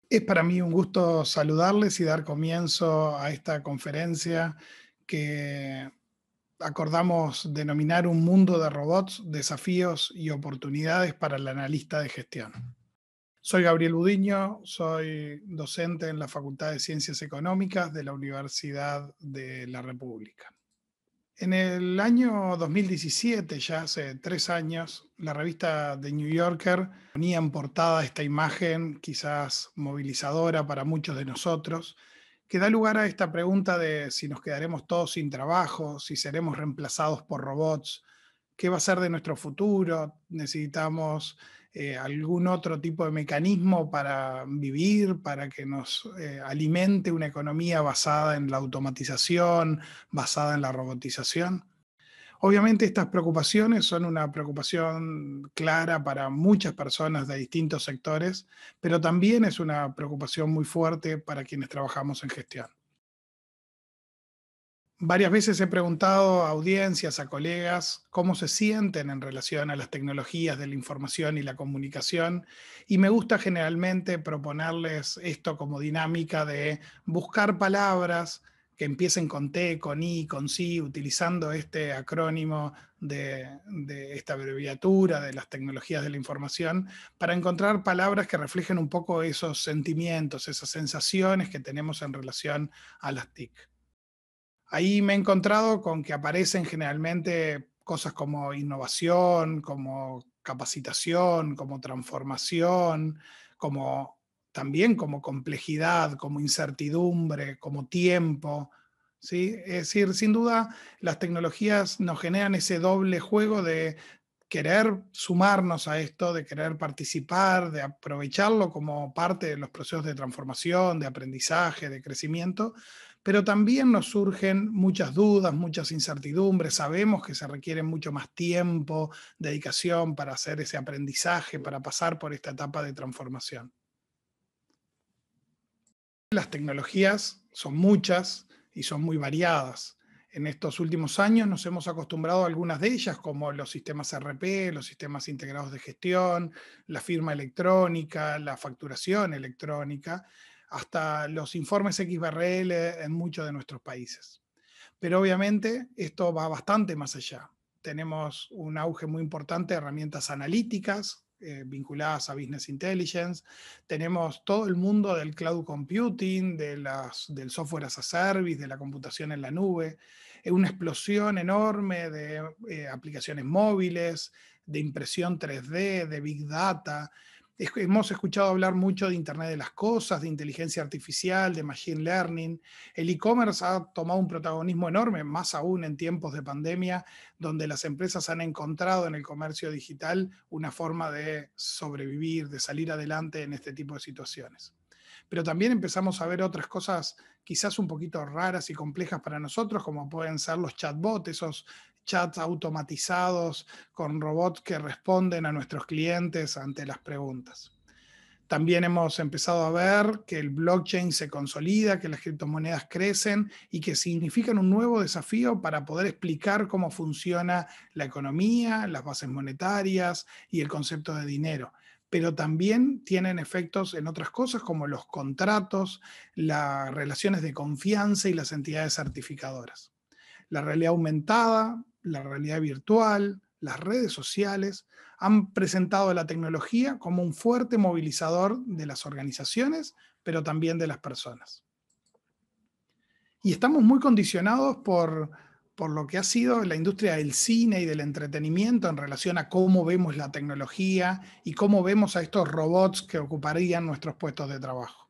Es para mí un gusto saludarles y dar comienzo a esta conferencia que acordamos denominar Un mundo de robots, desafíos y oportunidades para el analista de gestión. Soy Gabriel Budiño, soy docente en la Facultad de Ciencias Económicas de la Universidad de la República. En el año 2017, ya hace 3 años, la revista The New Yorker ponía en portada esta imagen, quizás movilizadora para muchos de nosotros, que da lugar a esta pregunta de si nos quedaremos todos sin trabajo, si seremos reemplazados por robots, qué va a ser de nuestro futuro, necesitamos algún otro tipo de mecanismo para vivir, para que nos alimente una economía basada en la automatización, basada en la robotización. Obviamente estas preocupaciones son una preocupación clara para muchas personas de distintos sectores, pero también es una preocupación muy fuerte para quienes trabajamos en gestión. Varias veces he preguntado a audiencias, a colegas, cómo se sienten en relación a las tecnologías de la información y la comunicación, y me gusta generalmente proponerles esto como dinámica de buscar palabras que empiecen con T, con I, con sí, utilizando este acrónimo de esta abreviatura de las tecnologías de la información, para encontrar palabras que reflejen un poco esos sentimientos, esas sensaciones que tenemos en relación a las TIC. Ahí me he encontrado con que aparecen generalmente cosas como innovación, como capacitación, como transformación, como también como complejidad, como incertidumbre, como tiempo, ¿sí? Es decir, sin duda, las tecnologías nos generan ese doble juego de querer sumarnos a esto, de querer participar, de aprovecharlo como parte de los procesos de transformación, de aprendizaje, de crecimiento, pero también nos surgen muchas dudas, muchas incertidumbres. Sabemos que se requiere mucho más tiempo, dedicación para hacer ese aprendizaje, para pasar por esta etapa de transformación. Las tecnologías son muchas y son muy variadas. En estos últimos años nos hemos acostumbrado a algunas de ellas, como los sistemas RP, los sistemas integrados de gestión, la firma electrónica, la facturación electrónica, hasta los informes XBRL en muchos de nuestros países. Pero obviamente esto va bastante más allá. Tenemos un auge muy importante de herramientas analíticas vinculadas a Business Intelligence. Tenemos todo el mundo del cloud computing, del software as a service, de la computación en la nube. Una explosión enorme de aplicaciones móviles, de impresión 3D, de big data. Hemos escuchado hablar mucho de Internet de las Cosas, de inteligencia artificial, de machine learning. El e-commerce ha tomado un protagonismo enorme, más aún en tiempos de pandemia, donde las empresas han encontrado en el comercio digital una forma de sobrevivir, de salir adelante en este tipo de situaciones. Pero también empezamos a ver otras cosas quizás un poquito raras y complejas para nosotros, como pueden ser los chatbots, esos chats automatizados con robots que responden a nuestros clientes ante las preguntas. También hemos empezado a ver que el blockchain se consolida, que las criptomonedas crecen y que significan un nuevo desafío para poder explicar cómo funciona la economía, las bases monetarias y el concepto de dinero. Pero también tienen efectos en otras cosas como los contratos, las relaciones de confianza y las entidades certificadoras. La realidad aumentada, la realidad virtual, las redes sociales han presentado a la tecnología como un fuerte movilizador de las organizaciones, pero también de las personas. Y estamos muy condicionados por lo que ha sido la industria del cine y del entretenimiento en relación a cómo vemos la tecnología y cómo vemos a estos robots que ocuparían nuestros puestos de trabajo.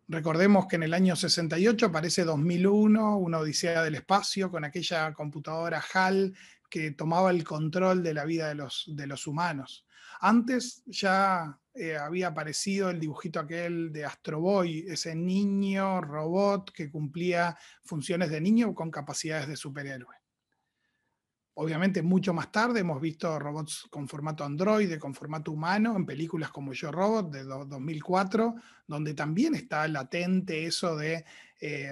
Recordemos que en el año 68 aparece 2001, una odisea del espacio, con aquella computadora HAL que tomaba el control de la vida de los humanos. Antes ya había aparecido el dibujito aquel de Astro Boy, ese niño robot que cumplía funciones de niño con capacidades de superhéroe. Obviamente, mucho más tarde hemos visto robots con formato androide, con formato humano, en películas como Yo Robot de 2004, donde también está latente eso de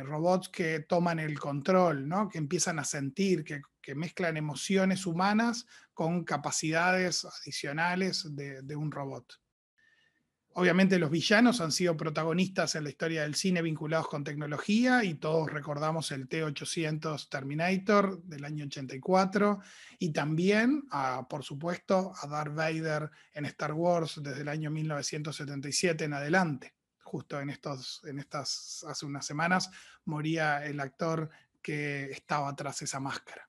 robots que toman el control, ¿no? Que empiezan a sentir, que mezclan emociones humanas con capacidades adicionales de un robot. Obviamente los villanos han sido protagonistas en la historia del cine vinculados con tecnología y todos recordamos el T-800 Terminator del año 84 y también, por supuesto, a Darth Vader en Star Wars desde el año 1977 en adelante. Justo hace unas semanas moría el actor que estaba tras esa máscara.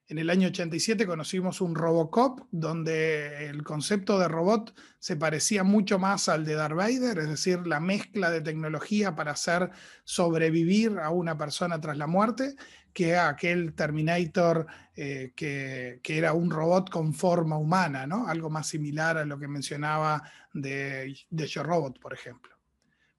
En el año 87 conocimos un Robocop, donde el concepto de robot se parecía mucho más al de Darth Vader, es decir, la mezcla de tecnología para hacer sobrevivir a una persona tras la muerte, que a aquel Terminator que era un robot con forma humana, ¿no? Algo más similar a lo que mencionaba de Yo Robot, por ejemplo.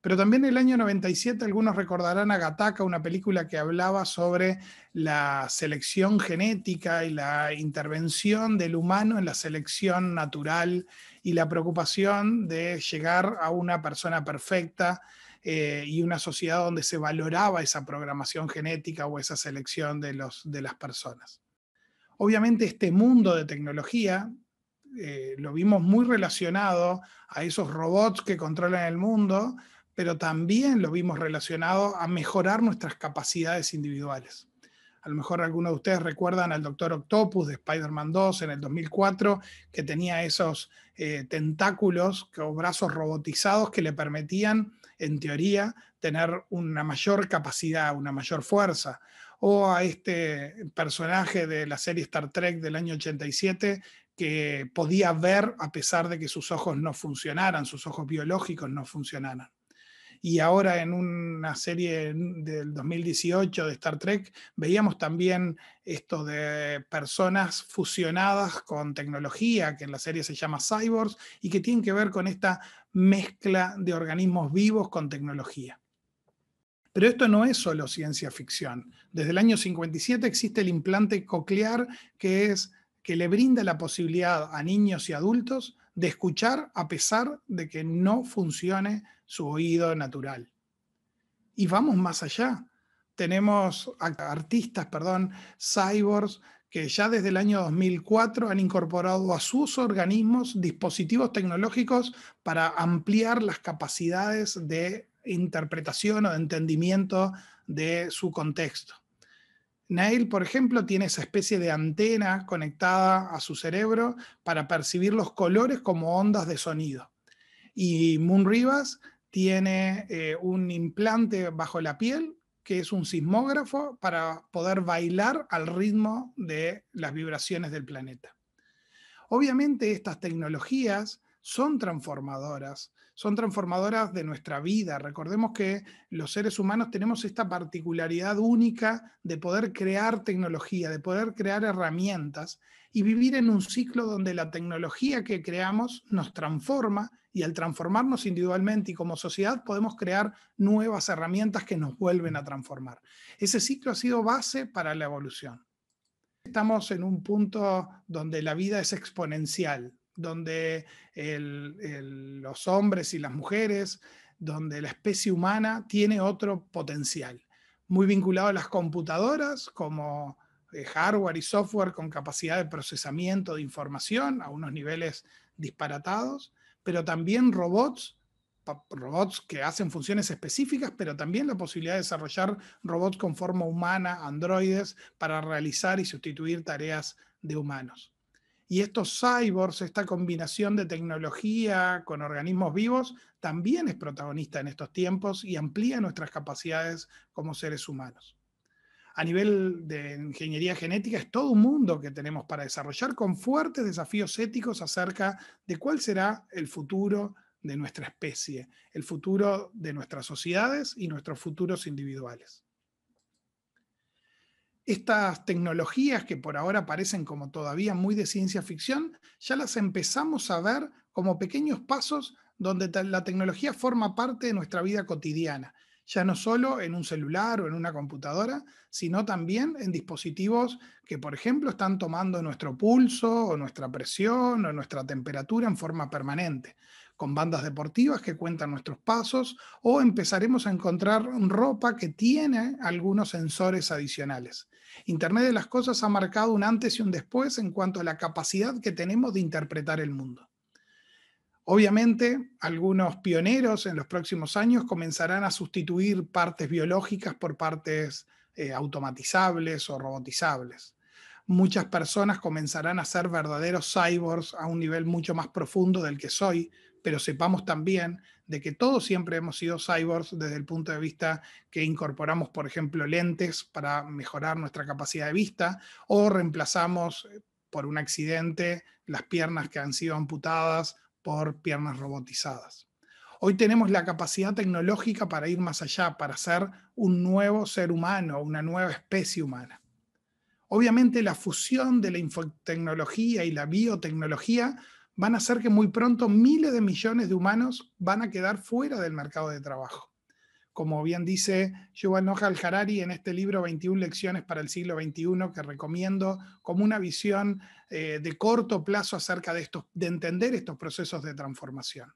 Pero también en el año 97 algunos recordarán a Gattaca, una película que hablaba sobre la selección genética y la intervención del humano en la selección natural y la preocupación de llegar a una persona perfecta y una sociedad donde se valoraba esa programación genética o esa selección de las personas. Obviamente este mundo de tecnología lo vimos muy relacionado a esos robots que controlan el mundo, pero también lo vimos relacionado a mejorar nuestras capacidades individuales. A lo mejor algunos de ustedes recuerdan al Doctor Octopus de Spider-Man 2 en el 2004, que tenía esos tentáculos o brazos robotizados que le permitían, en teoría, tener una mayor capacidad, una mayor fuerza. O a este personaje de la serie Star Trek del año 87 que podía ver a pesar de que sus ojos no funcionaran, sus ojos biológicos no funcionaran. Y ahora en una serie del 2018 de Star Trek veíamos también esto de personas fusionadas con tecnología, que en la serie se llama cyborgs, y que tienen que ver con esta mezcla de organismos vivos con tecnología. Pero esto no es solo ciencia ficción. Desde el año 57 existe el implante coclear que le brinda la posibilidad a niños y adultos de escuchar a pesar de que no funcione su oído natural. Y vamos más allá. Tenemos artistas, cyborgs, que ya desde el año 2004 han incorporado a sus organismos dispositivos tecnológicos para ampliar las capacidades de interpretación o de entendimiento de su contexto. Neil, por ejemplo, tiene esa especie de antena conectada a su cerebro para percibir los colores como ondas de sonido. Y Moon Rivas tiene un implante bajo la piel que es un sismógrafo para poder bailar al ritmo de las vibraciones del planeta. Obviamente estas tecnologías son transformadoras de nuestra vida. Recordemos que los seres humanos tenemos esta particularidad única de poder crear tecnología, de poder crear herramientas y vivir en un ciclo donde la tecnología que creamos nos transforma y al transformarnos individualmente y como sociedad podemos crear nuevas herramientas que nos vuelven a transformar. Ese ciclo ha sido base para la evolución. Estamos en un punto donde la vida es exponencial, donde los hombres y las mujeres, donde la especie humana tiene otro potencial, muy vinculado a las computadoras como hardware y software con capacidad de procesamiento de información a unos niveles disparatados, pero también robots que hacen funciones específicas, pero también la posibilidad de desarrollar robots con forma humana, androides, para realizar y sustituir tareas de humanos. Y estos cyborgs, esta combinación de tecnología con organismos vivos, también es protagonista en estos tiempos y amplía nuestras capacidades como seres humanos. A nivel de ingeniería genética es todo un mundo que tenemos para desarrollar con fuertes desafíos éticos acerca de cuál será el futuro de nuestra especie, el futuro de nuestras sociedades y nuestros futuros individuales. Estas tecnologías que por ahora parecen como todavía muy de ciencia ficción, ya las empezamos a ver como pequeños pasos donde la tecnología forma parte de nuestra vida cotidiana, ya no solo en un celular o en una computadora, sino también en dispositivos que, por ejemplo, están tomando nuestro pulso o nuestra presión o nuestra temperatura en forma permanente, con bandas deportivas que cuentan nuestros pasos o empezaremos a encontrar ropa que tiene algunos sensores adicionales. Internet de las cosas ha marcado un antes y un después en cuanto a la capacidad que tenemos de interpretar el mundo. Obviamente, algunos pioneros en los próximos años comenzarán a sustituir partes biológicas por partes automatizables o robotizables. Muchas personas comenzarán a ser verdaderos cyborgs a un nivel mucho más profundo del que soy, pero sepamos también de que todos siempre hemos sido cyborgs desde el punto de vista que incorporamos, por ejemplo, lentes para mejorar nuestra capacidad de vista o reemplazamos por un accidente las piernas que han sido amputadas por piernas robotizadas. Hoy tenemos la capacidad tecnológica para ir más allá, para ser un nuevo ser humano, una nueva especie humana. Obviamente la fusión de la infotecnología y la biotecnología van a hacer que muy pronto miles de millones de humanos van a quedar fuera del mercado de trabajo. Como bien dice Yuval Noah Harari en este libro 21 lecciones para el siglo XXI, que recomiendo como una visión de corto plazo acerca de entender estos procesos de transformación.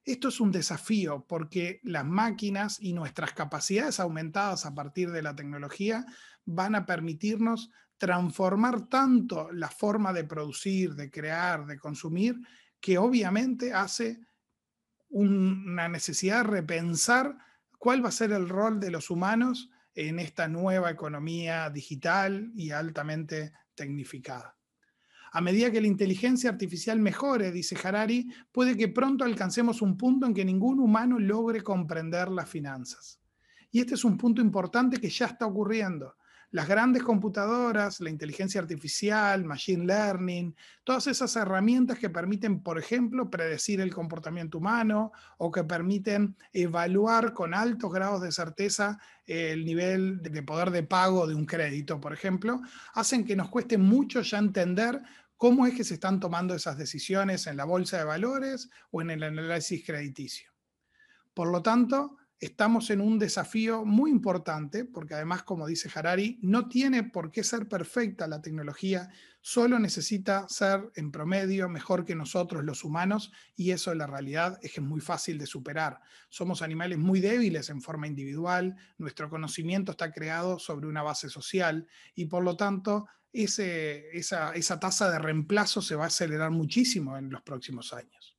Esto es un desafío porque las máquinas y nuestras capacidades aumentadas a partir de la tecnología van a permitirnos transformar tanto la forma de producir, de crear, de consumir, que obviamente hace una necesidad de repensar cuál va a ser el rol de los humanos en esta nueva economía digital y altamente tecnificada. A medida que la inteligencia artificial mejore, dice Harari, puede que pronto alcancemos un punto en que ningún humano logre comprender las finanzas. Y este es un punto importante que ya está ocurriendo. Las grandes computadoras, la inteligencia artificial, machine learning, todas esas herramientas que permiten, por ejemplo, predecir el comportamiento humano o que permiten evaluar con altos grados de certeza el nivel de poder de pago de un crédito, por ejemplo, hacen que nos cueste mucho ya entender cómo es que se están tomando esas decisiones en la bolsa de valores o en el análisis crediticio. Por lo tanto, estamos en un desafío muy importante, porque además, como dice Harari, no tiene por qué ser perfecta la tecnología, solo necesita ser en promedio mejor que nosotros los humanos, y eso la realidad es que es muy fácil de superar. Somos animales muy débiles en forma individual, nuestro conocimiento está creado sobre una base social, y por lo tanto, esa tasa de reemplazo se va a acelerar muchísimo en los próximos años.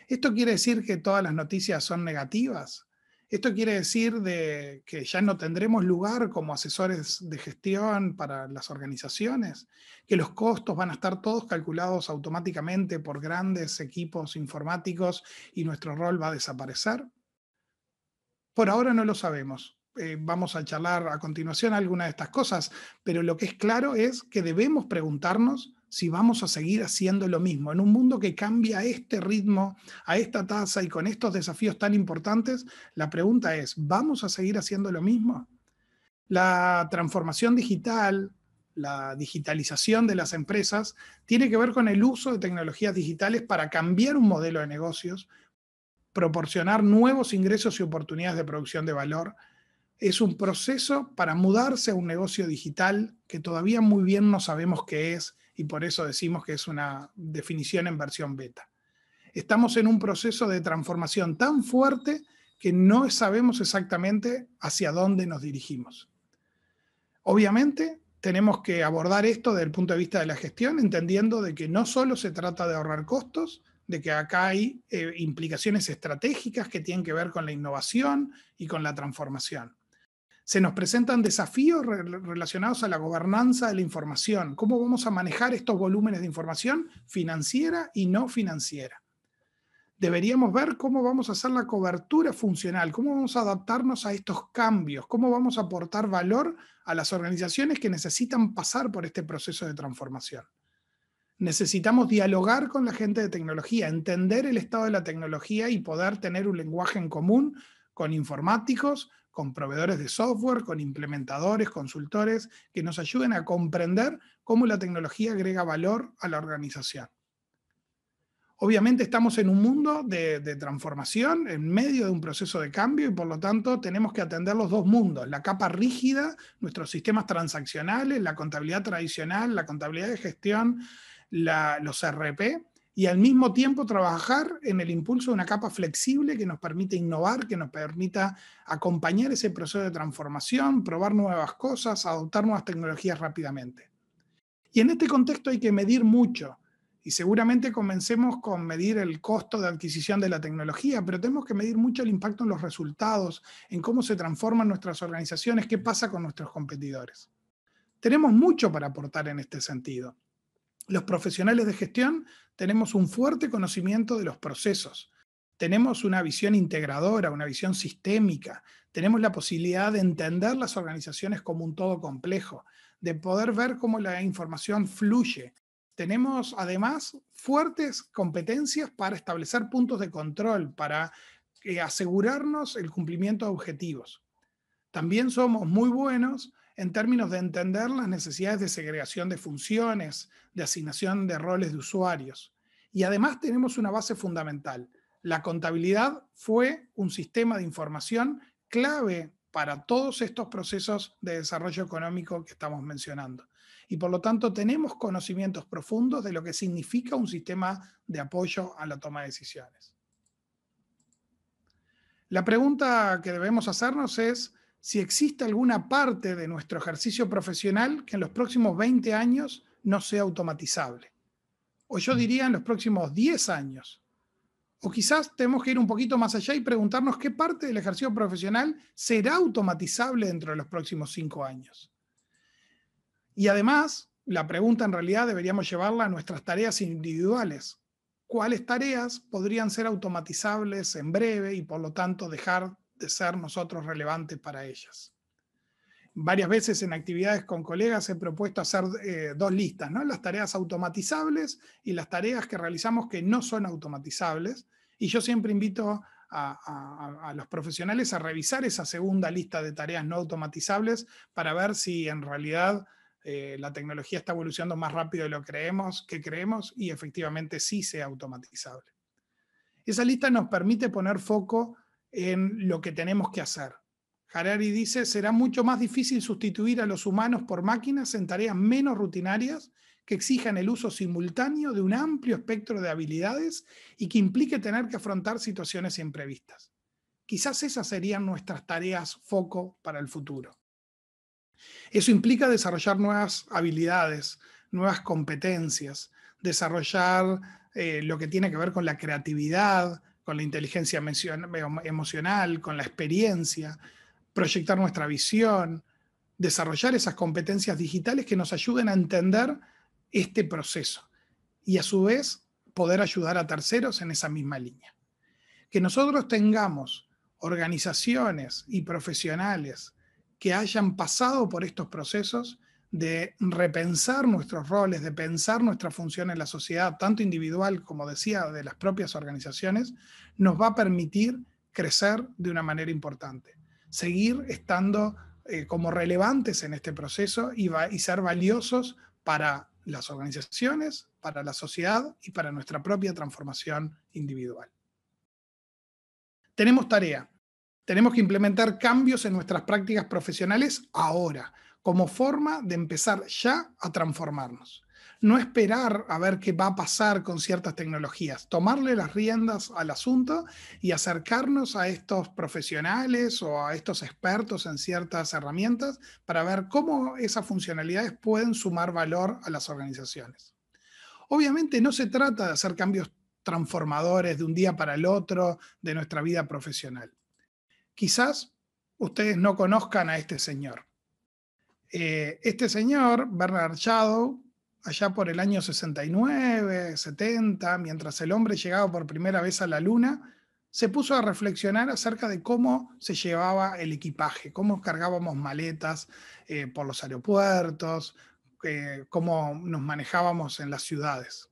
¿Esto quiere decir que todas las noticias son negativas? ¿Esto quiere decir que ya no tendremos lugar como asesores de gestión para las organizaciones? ¿Que los costos van a estar todos calculados automáticamente por grandes equipos informáticos y nuestro rol va a desaparecer? Por ahora no lo sabemos. Vamos a charlar a continuación algunas de estas cosas, pero lo que es claro es que debemos preguntarnos si vamos a seguir haciendo lo mismo. En un mundo que cambia a este ritmo, a esta tasa y con estos desafíos tan importantes, la pregunta es, ¿vamos a seguir haciendo lo mismo? La transformación digital, la digitalización de las empresas, tiene que ver con el uso de tecnologías digitales para cambiar un modelo de negocios, proporcionar nuevos ingresos y oportunidades de producción de valor. Es un proceso para mudarse a un negocio digital que todavía muy bien no sabemos qué es y por eso decimos que es una definición en versión beta. Estamos en un proceso de transformación tan fuerte que no sabemos exactamente hacia dónde nos dirigimos. Obviamente, tenemos que abordar esto desde el punto de vista de la gestión, entendiendo de que no solo se trata de ahorrar costos, de que acá hay implicaciones estratégicas que tienen que ver con la innovación y con la transformación. Se nos presentan desafíos relacionados a la gobernanza de la información. ¿Cómo vamos a manejar estos volúmenes de información financiera y no financiera? Deberíamos ver cómo vamos a hacer la cobertura funcional, cómo vamos a adaptarnos a estos cambios, cómo vamos a aportar valor a las organizaciones que necesitan pasar por este proceso de transformación. Necesitamos dialogar con la gente de tecnología, entender el estado de la tecnología y poder tener un lenguaje en común con informáticos, con proveedores de software, con implementadores, consultores, que nos ayuden a comprender cómo la tecnología agrega valor a la organización. Obviamente estamos en un mundo de transformación, en medio de un proceso de cambio y por lo tanto tenemos que atender los dos mundos, la capa rígida, nuestros sistemas transaccionales, la contabilidad tradicional, la contabilidad de gestión, los RP, y al mismo tiempo trabajar en el impulso de una capa flexible que nos permite innovar, que nos permita acompañar ese proceso de transformación, probar nuevas cosas, adoptar nuevas tecnologías rápidamente. Y en este contexto hay que medir mucho. Y seguramente comencemos con medir el costo de adquisición de la tecnología, pero tenemos que medir mucho el impacto en los resultados, en cómo se transforman nuestras organizaciones, qué pasa con nuestros competidores. Tenemos mucho para aportar en este sentido. Los profesionales de gestión tenemos un fuerte conocimiento de los procesos, tenemos una visión integradora, una visión sistémica, tenemos la posibilidad de entender las organizaciones como un todo complejo, de poder ver cómo la información fluye. Tenemos además fuertes competencias para establecer puntos de control, para asegurarnos el cumplimiento de objetivos. También somos muy buenos en términos de entender las necesidades de segregación de funciones, de asignación de roles de usuarios. Y además tenemos una base fundamental. La contabilidad fue un sistema de información clave para todos estos procesos de desarrollo económico que estamos mencionando. Y por lo tanto tenemos conocimientos profundos de lo que significa un sistema de apoyo a la toma de decisiones. La pregunta que debemos hacernos es si existe alguna parte de nuestro ejercicio profesional que en los próximos 20 años no sea automatizable. O yo diría en los próximos 10 años. O quizás tenemos que ir un poquito más allá y preguntarnos qué parte del ejercicio profesional será automatizable dentro de los próximos 5 años. Y además, la pregunta en realidad deberíamos llevarla a nuestras tareas individuales. ¿Cuáles tareas podrían ser automatizables en breve y por lo tanto dejar de ser nosotros relevantes para ellas? Varias veces en actividades con colegas he propuesto hacer dos listas, ¿no? Las tareas automatizables y las tareas que realizamos que no son automatizables. Y yo siempre invito a los profesionales a revisar esa segunda lista de tareas no automatizables para ver si en realidad la tecnología está evolucionando más rápido de lo que creemos y efectivamente sí sea automatizable. Esa lista nos permite poner foco en lo que tenemos que hacer. Harari dice, será mucho más difícil sustituir a los humanos por máquinas en tareas menos rutinarias que exijan el uso simultáneo de un amplio espectro de habilidades y que implique tener que afrontar situaciones imprevistas. Quizás esas serían nuestras tareas foco para el futuro. Eso implica desarrollar nuevas habilidades, nuevas competencias, desarrollar lo que tiene que ver con la creatividad, con la inteligencia emocional, con la experiencia, proyectar nuestra visión, desarrollar esas competencias digitales que nos ayuden a entender este proceso y a su vez poder ayudar a terceros en esa misma línea. Que nosotros tengamos organizaciones y profesionales que hayan pasado por estos procesos de repensar nuestros roles, de pensar nuestra función en la sociedad, tanto individual como decía, de las propias organizaciones, nos va a permitir crecer de una manera importante, seguir estando como relevantes en este proceso y ser valiosos para las organizaciones, para la sociedad y para nuestra propia transformación individual. Tenemos tarea. Tenemos que implementar cambios en nuestras prácticas profesionales ahora, como forma de empezar ya a transformarnos. No esperar a ver qué va a pasar con ciertas tecnologías, tomarle las riendas al asunto y acercarnos a estos profesionales o a estos expertos en ciertas herramientas para ver cómo esas funcionalidades pueden sumar valor a las organizaciones. Obviamente no se trata de hacer cambios transformadores de un día para el otro de nuestra vida profesional. Quizás ustedes no conozcan a este señor. Este señor, Bernard Shadow, allá por el año 69, 70, mientras el hombre llegaba por primera vez a la Luna, se puso a reflexionar acerca de cómo se llevaba el equipaje, cómo cargábamos maletas por los aeropuertos, cómo nos manejábamos en las ciudades.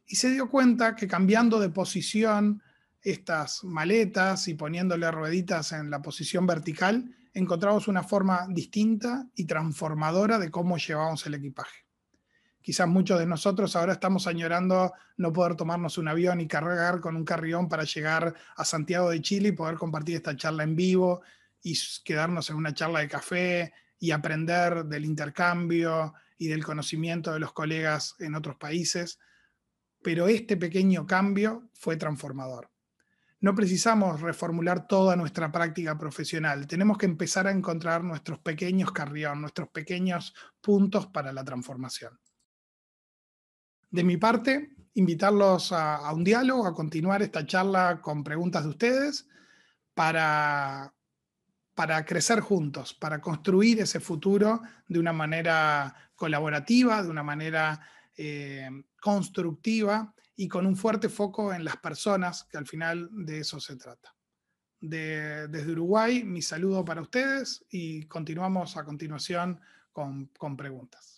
Y se dio cuenta que cambiando de posición estas maletas y poniéndole rueditas en la posición vertical, encontramos una forma distinta y transformadora de cómo llevamos el equipaje. Quizás muchos de nosotros ahora estamos añorando no poder tomarnos un avión y cargar con un carrión para llegar a Santiago de Chile y poder compartir esta charla en vivo y quedarnos en una charla de café y aprender del intercambio y del conocimiento de los colegas en otros países. Pero este pequeño cambio fue transformador. No precisamos reformular toda nuestra práctica profesional. Tenemos que empezar a encontrar nuestros pequeños carrión, nuestros pequeños puntos para la transformación. De mi parte, invitarlos a un diálogo, a continuar esta charla con preguntas de ustedes para, para crecer juntos, para construir ese futuro de una manera colaborativa, de una manera constructiva y con un fuerte foco en las personas, que al final de eso se trata. Desde Uruguay, mi saludo para ustedes y continuamos a continuación con preguntas.